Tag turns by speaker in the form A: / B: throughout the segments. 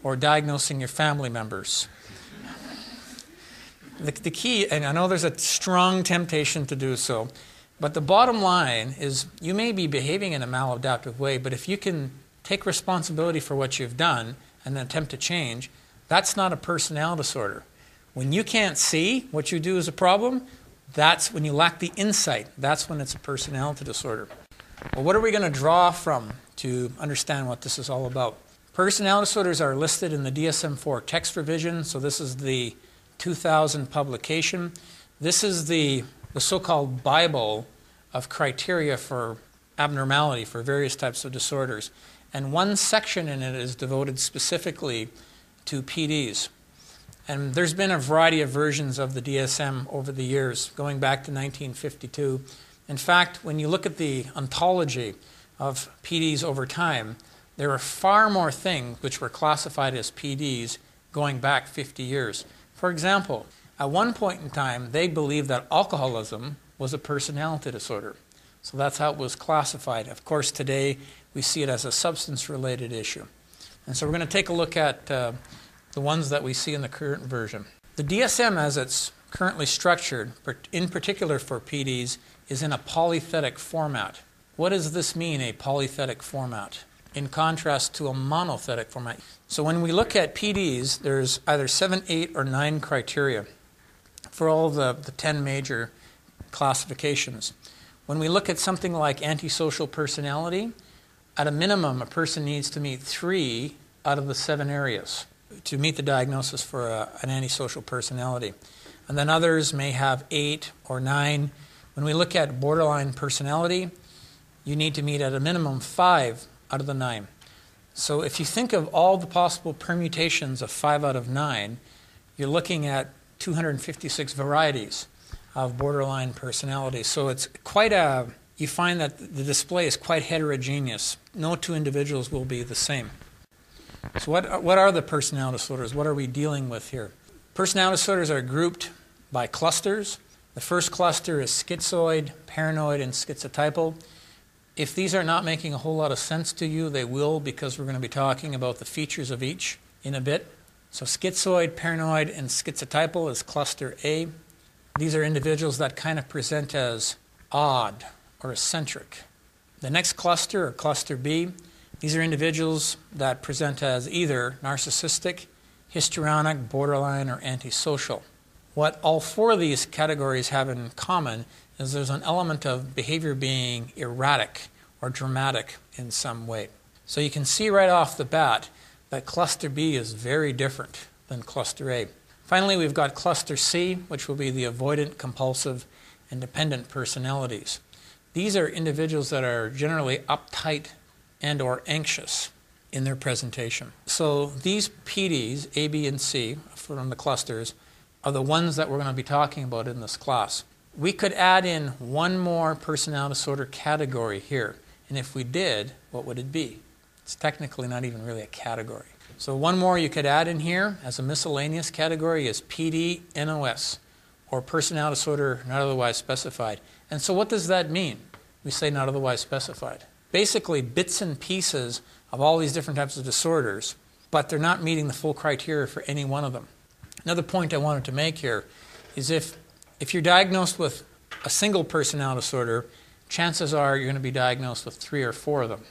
A: or diagnosing your family members. The key, and I know there's a strong temptation to do so, but the bottom line is you may be behaving in a maladaptive way, but if you can take responsibility for what you've done and attempt to change, that's not a personality disorder. When you can't see what you do is a problem, that's when you lack the insight. That's when it's a personality disorder. Well, what are we going to draw from to understand what this is all about? Personality disorders are listed in the DSM-4 text revision, so this is the 2000 publication. This is the so-called Bible of criteria for abnormality for various types of disorders. And one section in it is devoted specifically to PDs. And there's been a variety of versions of the DSM over the years, going back to 1952. In fact, when you look at the ontology of PDs over time, there are far more things which were classified as PDs going back 50 years. For example, at one point in time, they believed that alcoholism was a personality disorder. So that's how it was classified. Of course, today we see it as a substance-related issue. And so we're going to take a look at the ones that we see in the current version. The DSM, as it's currently structured, in particular for PDs, is in a polythetic format. What does this mean, a polythetic format, in contrast to a monothetic format? So when we look at PDs, there's either 7, 8, or 9 criteria for all the 10 major classifications. When we look at something like antisocial personality, at a minimum, a person needs to meet 3 out of the 7 areas to meet the diagnosis for an antisocial personality. And then others may have 8 or 9. When we look at borderline personality, you need to meet at a minimum 5 out of the 9. So if you think of all the possible permutations of 5 out of 9, you're looking at 256 varieties of borderline personality. So it's quite you find that the display is quite heterogeneous. No two individuals will be the same. So what are the personality disorders? What are we dealing with here? Personality disorders are grouped by clusters. The first cluster is schizoid, paranoid, and schizotypal. If these are not making a whole lot of sense to you, they will, because we're going to be talking about the features of each in a bit. So schizoid, paranoid, and schizotypal is cluster A. These are individuals that kind of present as odd or eccentric. The next cluster, or cluster B, these are individuals that present as either narcissistic, histrionic, borderline, or antisocial. What all 4 of these categories have in common is there's an element of behavior being erratic or dramatic in some way. So you can see right off the bat that cluster B is very different than cluster A. Finally, we've got cluster C, which will be the avoidant, compulsive, and dependent personalities. These are individuals that are generally uptight and or anxious in their presentation. So these PDs, A, B, and C, from the clusters, are the ones that we're going to be talking about in this class. We could add in one more personality disorder category here. And if we did, what would it be? It's technically not even really a category. So one more you could add in here as a miscellaneous category is PD-NOS, or personality disorder not otherwise specified. And so what does that mean? We say not otherwise specified. Basically bits and pieces of all these different types of disorders, but they're not meeting the full criteria for any one of them. Another point I wanted to make here is if you're diagnosed with a single personality disorder, chances are you're going to be diagnosed with 3 or 4 of them,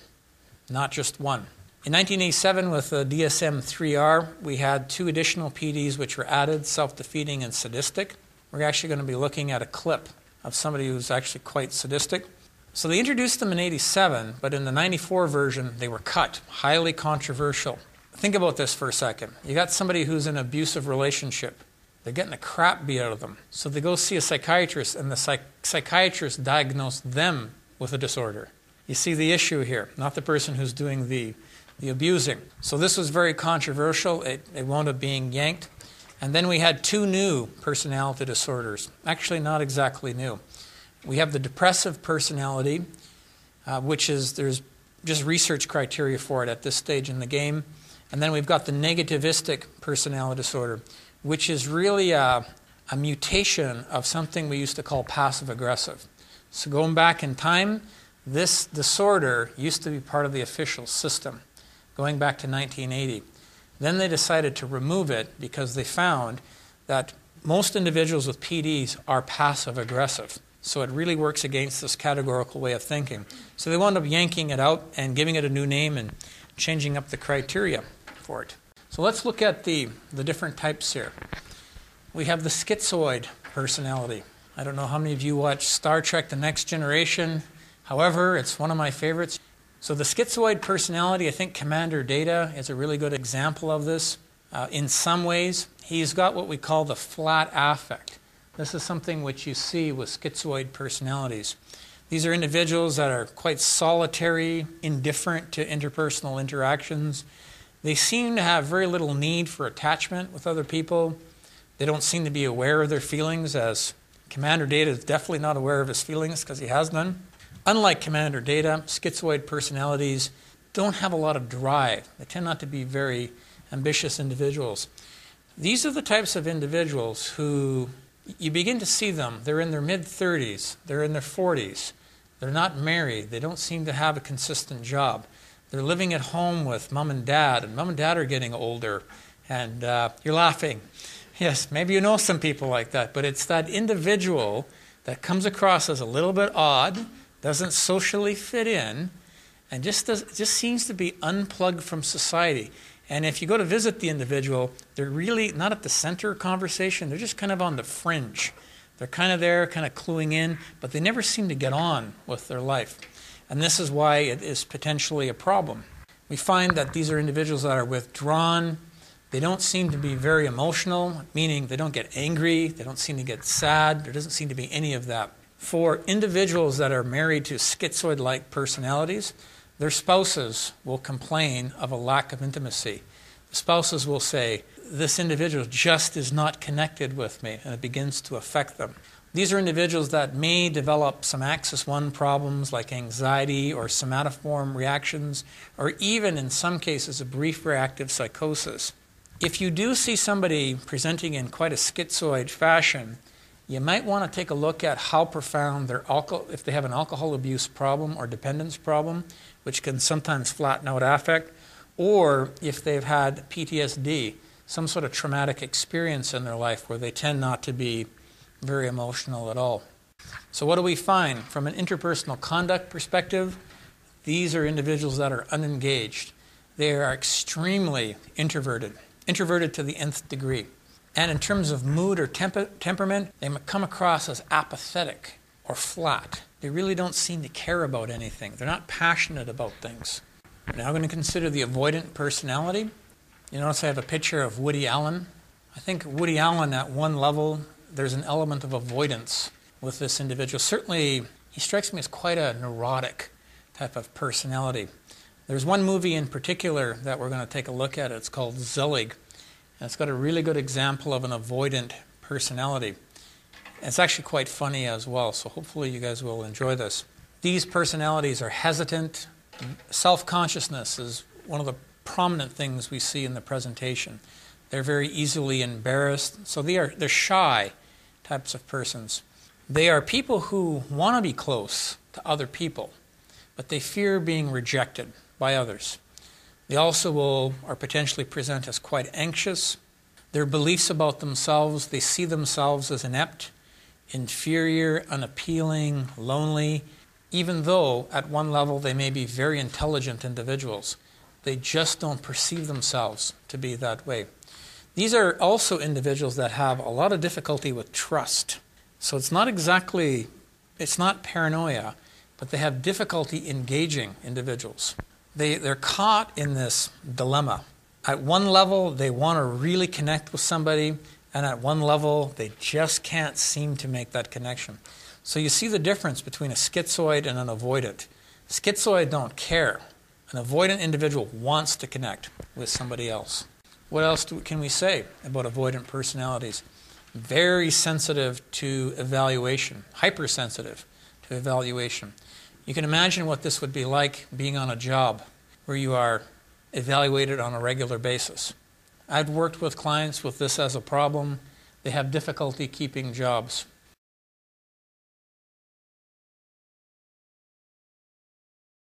A: not just one. In 1987, with the DSM-3R, we had 2 additional PDs which were added, self-defeating and sadistic. We're actually going to be looking at a clip of somebody who's actually quite sadistic. So they introduced them in 87, but in the 94 version, they were cut. Highly controversial. Think about this for a second. You got somebody who's in an abusive relationship. They're getting the crap beat out of them. So they go see a psychiatrist, and the psychiatrist diagnosed them with a disorder. You see the issue here, not the person who's doing the abusing. So this was very controversial. It wound up being yanked. And then we had 2 new personality disorders. Actually, not exactly new. We have the depressive personality, which is, there's just research criteria for it at this stage in the game. And then we've got the negativistic personality disorder, which is really a mutation of something we used to call passive-aggressive. So going back in time, this disorder used to be part of the official system, going back to 1980. Then they decided to remove it because they found that most individuals with PDs are passive-aggressive. So it really works against this categorical way of thinking. So they wound up yanking it out and giving it a new name and changing up the criteria for it. So let's look at the different types here. We have the schizoid personality. I don't know how many of you watch Star Trek: The Next Generation. However, it's one of my favorites. So the schizoid personality, I think Commander Data is a really good example of this. In some ways, he's got what we call the flat affect. This is something which you see with schizoid personalities. These are individuals that are quite solitary, indifferent to interpersonal interactions. They seem to have very little need for attachment with other people. They don't seem to be aware of their feelings, as Commander Data is definitely not aware of his feelings because he has none. Unlike Commander Data, schizoid personalities don't have a lot of drive. They tend not to be very ambitious individuals. These are the types of individuals who you begin to see them. They're in their mid-30s. They're in their 40s. They're not married. They don't seem to have a consistent job. They're living at home with mom and dad are getting older. And you're laughing. Yes, maybe you know some people like that, but it's that individual that comes across as a little bit odd, doesn't socially fit in, and just seems to be unplugged from society. And if you go to visit the individual, they're really not at the center of conversation. They're just kind of on the fringe. They're kind of there, kind of cluing in, but they never seem to get on with their life. And this is why it is potentially a problem. We find that these are individuals that are withdrawn. They don't seem to be very emotional, meaning they don't get angry. They don't seem to get sad. There doesn't seem to be any of that. For individuals that are married to schizoid-like personalities, their spouses will complain of a lack of intimacy. The spouses will say, this individual just is not connected with me, and it begins to affect them. These are individuals that may develop some axis 1 problems like anxiety or somatoform reactions, or even in some cases a brief reactive psychosis. If you do see somebody presenting in quite a schizoid fashion, you might want to take a look at how profound if they have an alcohol abuse problem or dependence problem, which can sometimes flatten out affect, or if they've had PTSD, some sort of traumatic experience in their life where they tend not to be very emotional at all. So what do we find? From an interpersonal conduct perspective, these are individuals that are unengaged. They are extremely introverted to the nth degree. And in terms of mood or temperament, they come across as apathetic or flat. They really don't seem to care about anything. They're not passionate about things. We're now going to consider the avoidant personality. You notice I have a picture of Woody Allen. I think Woody Allen, at one level, there's an element of avoidance with this individual. Certainly, he strikes me as quite a neurotic type of personality. There's one movie in particular that we're going to take a look at. It's called Zelig. And it's got a really good example of an avoidant personality. It's actually quite funny as well, so hopefully you guys will enjoy this. These personalities are hesitant. Self-consciousness is one of the prominent things we see in the presentation. They're very easily embarrassed, so they're shy types of persons. They are people who want to be close to other people, but they fear being rejected by others. They also are potentially present as quite anxious. Their beliefs about themselves, they see themselves as inept, inferior, unappealing, lonely, even though at one level they may be very intelligent individuals. They just don't perceive themselves to be that way. These are also individuals that have a lot of difficulty with trust. So it's not paranoia, but they have difficulty engaging individuals. They're caught in this dilemma. At one level, they want to really connect with somebody, and at one level, they just can't seem to make that connection. So you see the difference between a schizoid and an avoidant. Schizoid don't care. An avoidant individual wants to connect with somebody else. What else can we say about avoidant personalities? Very sensitive to evaluation, hypersensitive to evaluation. You can imagine what this would be like being on a job where you are evaluated on a regular basis. I've worked with clients with this as a problem. They have difficulty keeping jobs.